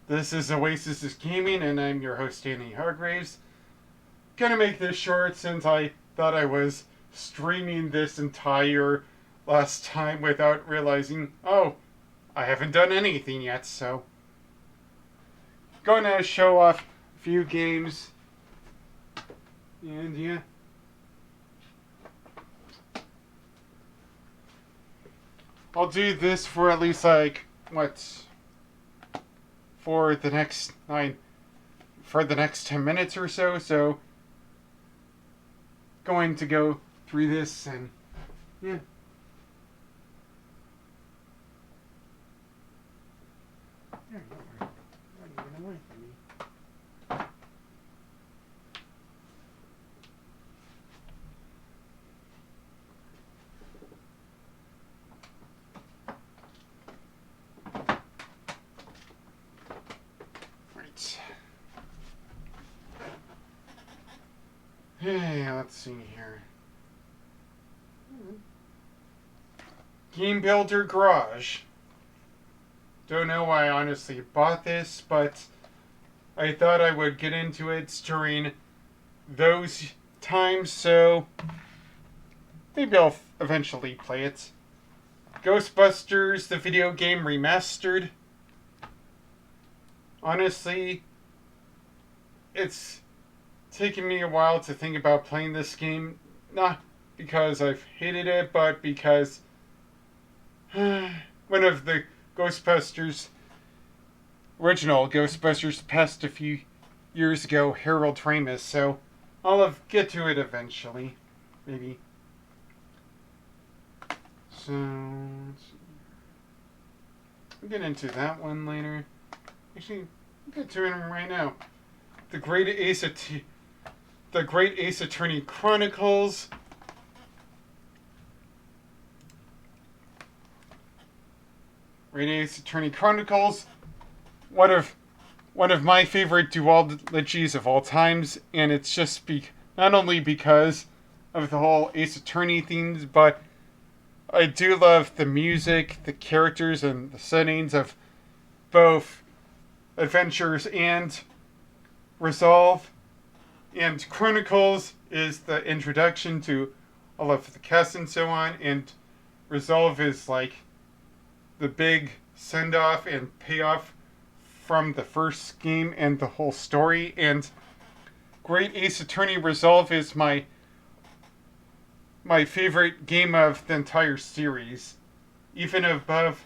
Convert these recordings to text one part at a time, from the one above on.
This is Oasis is Gaming, and I'm your host, Danny Hargraves. Gonna make this short since I thought I was streaming this entire last time without realizing, oh, I haven't done anything yet, so. Gonna show off a few games. And yeah. I'll do this for at least for the next 10 minutes or so. So, going to go through this and yeah. Right. Hey, let's see here. Game Builder Garage. Don't know why I honestly bought this, but I thought I would get into it during those times, so maybe I'll eventually play it. Ghostbusters, the video game remastered. Honestly, it's taken me a while to think about playing this game. Not because I've hated it, but because one of the original Ghostbusters passed a few years ago, Harold Ramis, so I'll get to it eventually. Maybe. So, we'll get into that one later. Actually, we'll get to it right now. The Great Ace Attorney Chronicles. Great Ace Attorney Chronicles. One of my favorite duologies of all times, and it's just not only because of the whole Ace Attorney themes, but I do love the music, the characters, and the settings of both Adventures and Resolve. And Chronicles is the introduction to all of the cast and so on, and Resolve is like the big send-off and payoff from the first game and the whole story. And Great Ace Attorney Resolve is my favorite game of the entire series, even above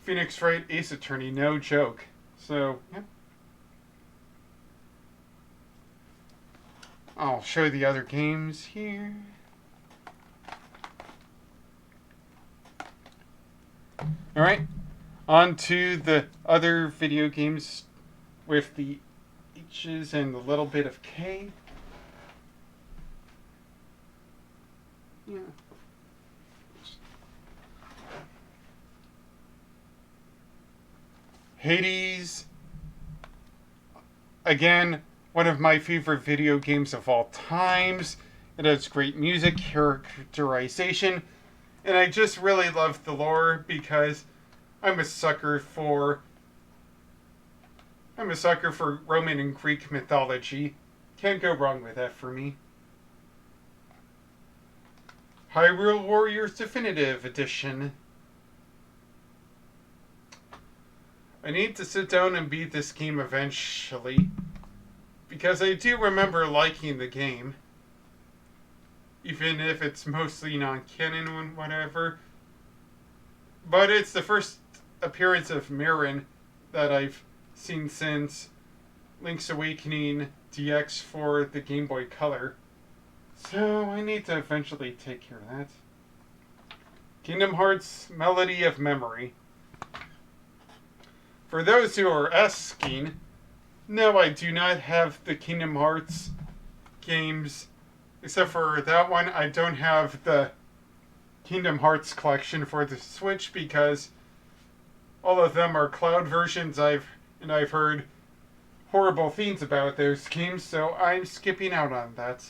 Phoenix Wright Ace Attorney, no joke. So, yeah. I'll show the other games here. Alright, on to the other video games with the H's and a little bit of K. Yeah. Hades. Again, one of my favorite video games of all times. It has great music, characterization, and I just really love the lore because I'm a sucker for Roman and Greek mythology. Can't go wrong with that for me. Hyrule Warriors Definitive Edition. I need to sit down and beat this game eventually, because I do remember liking the game, even if it's mostly non-canon and whatever. But it's the first appearance of Marin that I've seen since Link's Awakening DX for the Game Boy Color. So I need to eventually take care of that. Kingdom Hearts Melody of Memory. For those who are asking, no, I do not have the Kingdom Hearts games. Except for that one, I don't have the Kingdom Hearts collection for the Switch because all of them are cloud versions. I've heard horrible things about those games, so I'm skipping out on that.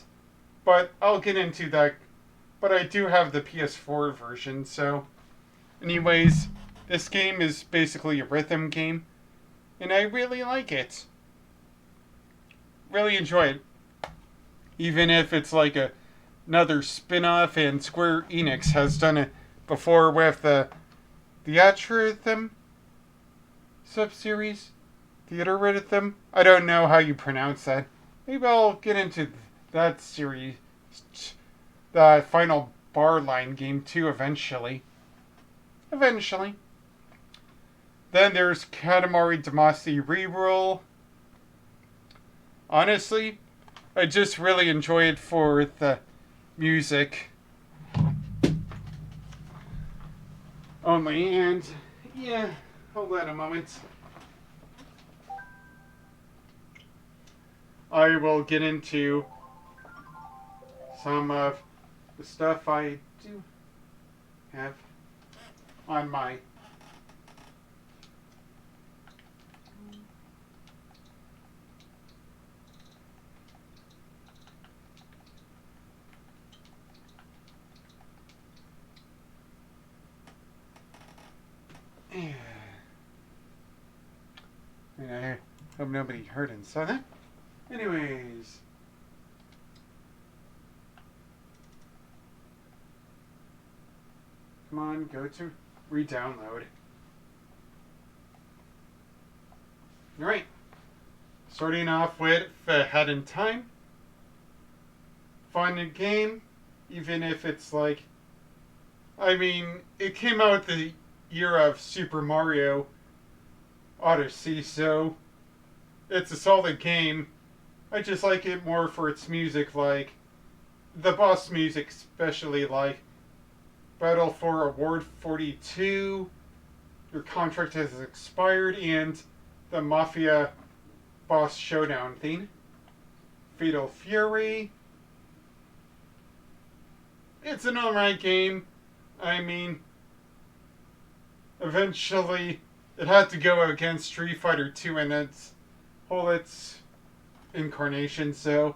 But I'll get into that. But I do have the PS4 version, so anyways, this game is basically a rhythm game. and I really like it. Really enjoy it. Even if it's like another spin off, and Square Enix has done it before with the Theatrhythm sub-series. Theatrhythm? I don't know how you pronounce that. Maybe I'll get into that series, the final bar line game too, eventually. Eventually. Then there's Katamari Damacy Reroll. Honestly, I just really enjoy it for the music only, and yeah, hold on a moment. I will get into some of the stuff I do have on my I hope nobody heard and saw that. Anyways. Come on, go to re-download. Alright. Starting off with Ahead in Time. Fun game, even if it's like... I mean, it came out the year of Super Mario Odyssey, so it's a solid game. I just like it more for its music, like the boss music, especially like Battle for Award 42, Your Contract Has Expired, and the Mafia boss showdown theme. Fatal Fury. It's an alright game. I mean, eventually it had to go against Street Fighter 2 in its incarnation, so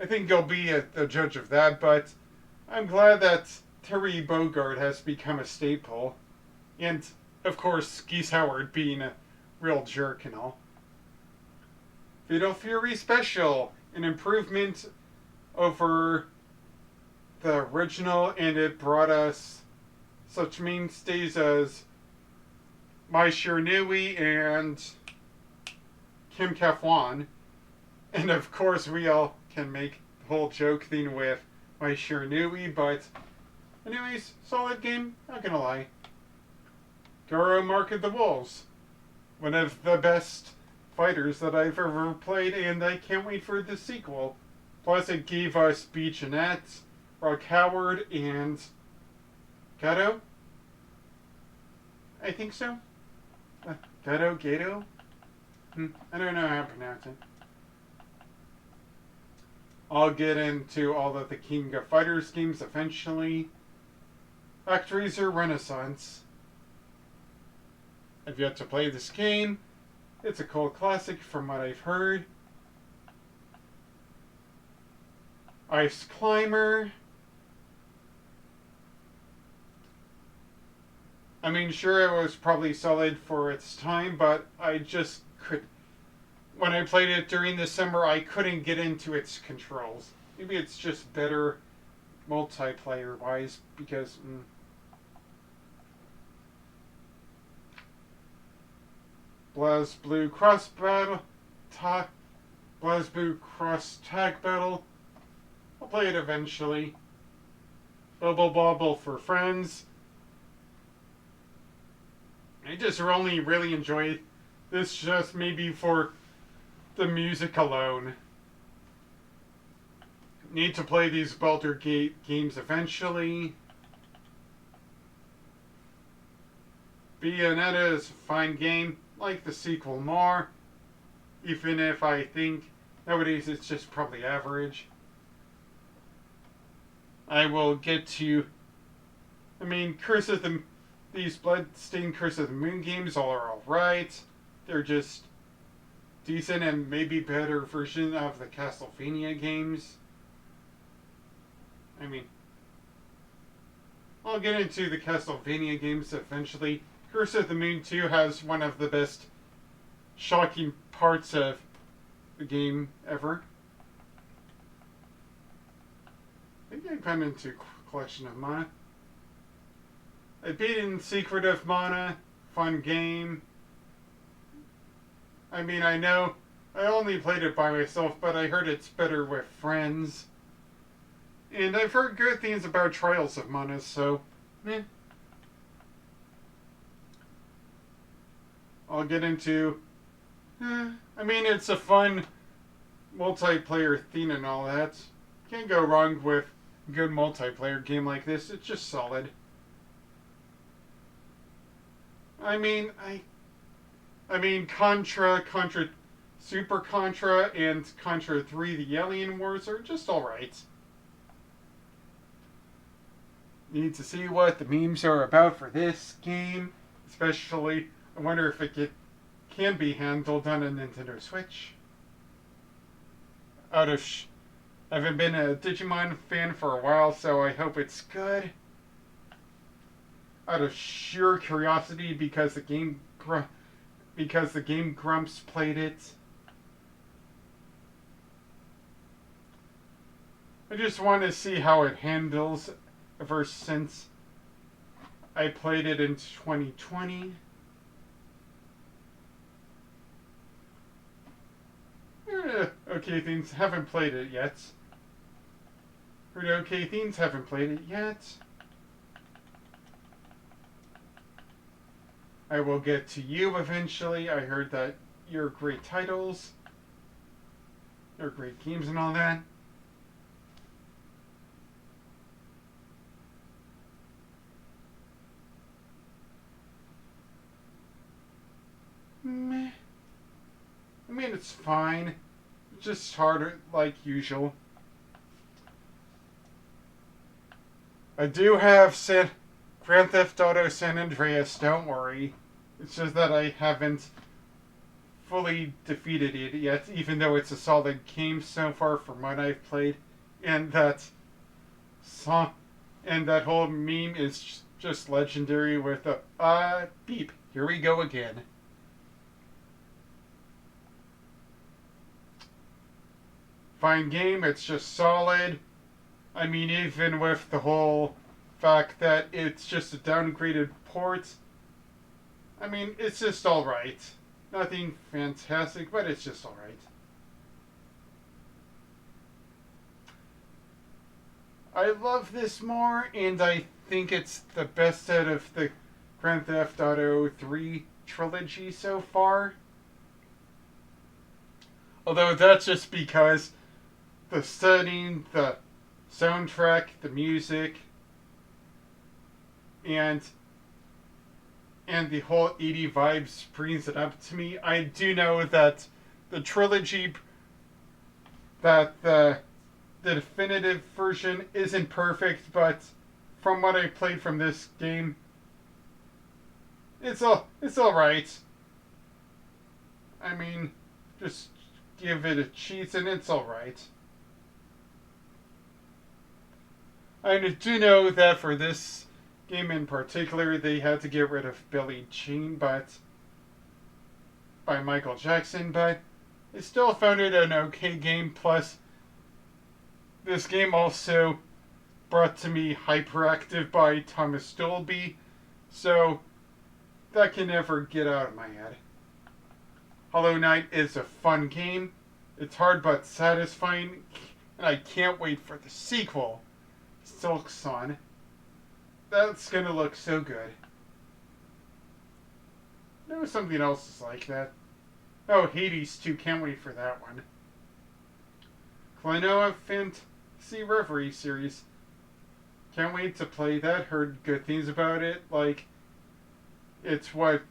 I think you'll be a judge of that, but I'm glad that Terry Bogard has become a staple. And, of course, Geese Howard being a real jerk and all. Fatal Fury Special, an improvement over the original, and it brought us such mainstays as Mai Shiranui and Kim Kafwan. And of course, we all can make the whole joke thing with Mai Shiranui, but anyways, solid game, not gonna lie. Garo Mark of the Wolves, one of the best fighters that I've ever played, and I can't wait for the sequel. Plus, it gave us B. Jeanette, Rock Howard, and Gato? I think so. Gato? I don't know how to pronounce it. I'll get into all of the King of Fighters games eventually. ActRaiser Renaissance. I've yet to play this game. It's a cult classic from what I've heard. Ice Climber. I mean, sure, it was probably solid for its time, but I just could... When I played it during the summer, I couldn't get into its controls. Maybe it's just better multiplayer-wise, because... BlazBlue Cross Battle... BlazBlue Cross Tag Battle. I'll play it eventually. Bubble Bobble for friends. I just only really enjoy this just maybe for the music alone. Need to play these Baldur Gate games eventually. Bayonetta is a fine game, like the sequel more, even if I think nowadays it's just probably average. I will get to... I mean, these Bloodstained Curse of the Moon games are alright. They're just decent and maybe better version of the Castlevania games. I mean, I'll get into the Castlevania games eventually. Curse of the Moon 2 has one of the best shocking parts of the game ever. I think I got into Collection of Mana. I beat in Secret of Mana. Fun game. I mean, I know I only played it by myself, but I heard it's better with friends. And I've heard good things about Trials of Mana, so, eh. I'll get into... I mean, it's a fun multiplayer theme and all that. Can't go wrong with a good multiplayer game like this. It's just solid. I mean, Contra, Super Contra, and Contra 3, the Alien Wars are just alright. Need to see what the memes are about for this game. Especially, I wonder if it can be handled on a Nintendo Switch. I haven't been a Digimon fan for a while, so I hope it's good. Out of sheer curiosity, because the Game Grumps played it. I just want to see how it handles ever since I played it in 2020. Okay Things haven't played it yet. Heard Okay Things haven't played it yet. I will get to you eventually. I heard that you're great titles. You're great games and all that. Meh. I mean, it's fine. It's just harder, like usual. I do have Grand Theft Auto San Andreas, don't worry. It's just that I haven't fully defeated it yet, even though it's a solid game so far from what I've played. And that whole meme is just legendary with a beep. Here we go again. Fine game, it's just solid. I mean, even with the whole fact that it's just a downgraded port, I mean, it's just alright. Nothing fantastic, but it's just alright. I love this more, and I think it's the best out of the Grand Theft Auto 3 trilogy so far. Although that's just because the setting, the soundtrack, the music, and the whole 80 vibes brings it up to me. I do know that the trilogy, that the definitive version isn't perfect, but from what I played from this game, it's alright. I mean, just give it a cheat and it's alright. I do know that for this game in particular, they had to get rid of Billie Jean, by Michael Jackson, but I still found it an okay game. Plus, this game also brought to me Hyperactive by Thomas Dolby, so that can never get out of my head. Hollow Knight is a fun game. It's hard but satisfying, and I can't wait for the sequel, Silksong. That's gonna look so good. There was something else like that. Oh, Hades 2, can't wait for that one. Klonoa Phantasy Reverie series. Can't wait to play that. Heard good things about it. Like, it's what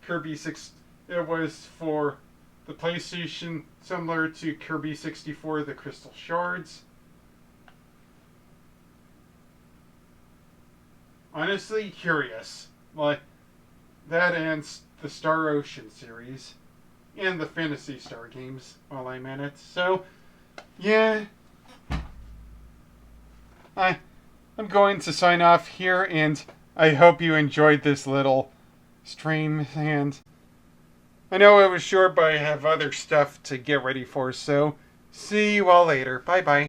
Kirby 6... It was for the PlayStation, similar to Kirby 64, the Crystal Shards. Honestly, curious. Like, that and the Star Ocean series. And the Phantasy Star games while I'm at it. So, yeah. I'm going to sign off here, and I hope you enjoyed this little stream, and I know it was short, but I have other stuff to get ready for, so see you all later. Bye bye.